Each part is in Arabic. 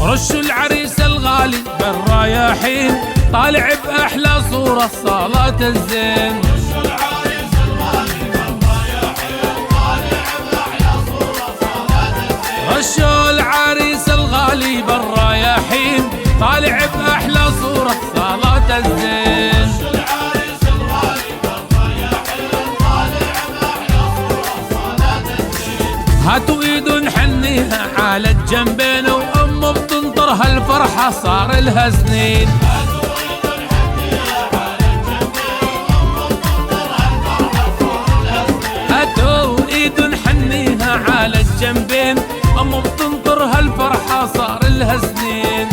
رشوا العريس الغالي بالرايحين، طالع بأحلى صورة صلاة الزين. رشوا العريس الغالي بالرايحين، طالع بأحلى صورة صلاة الزين. رشوا العريس الغالي بالرايحين، طالع بأحلى صورة صلاة الزين. رشوا العريس الغالي بالرايحين، طالع بأحلى صورة صلاة الزين. هاتوا ايد نحنيها على الجنبين، وامه بتنطرها الفرحة صار لها سنين. هاتوا ايد نحنيها على الجنبين، امه بتنطرها الفرحة صار لها سنين.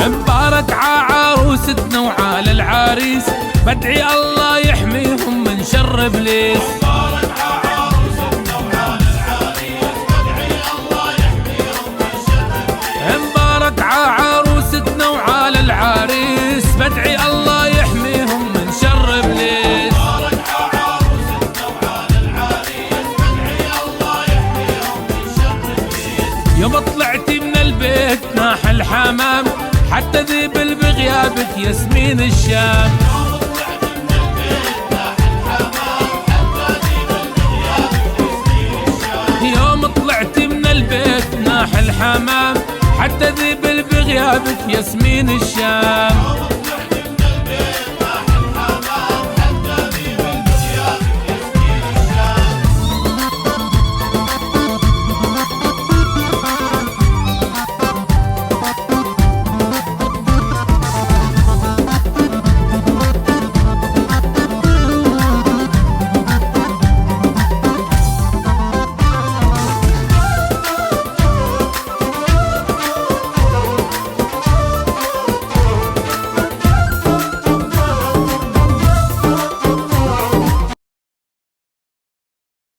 مبارك عروستنا وعلى العريس، بدعي الله يحميهم من شر ابليس. مبارك عروستنا وعلى العريس، بدعي الله يحميهم من شر ابليس. مبارك عروستنا وعلى العريس، بدعي الله يحميهم من شر ابليس. مبارك عروستنا وعلى العريس، بدعي الله يحميهم من شر ابليس. يوم طلعتي من البيت ناح الحمام، حتى ذيب بغيابك ياسمين الشام. يوم طلعتي من البيت ناح الحمام، حتى ذيب بغيابك ياسمين الشام.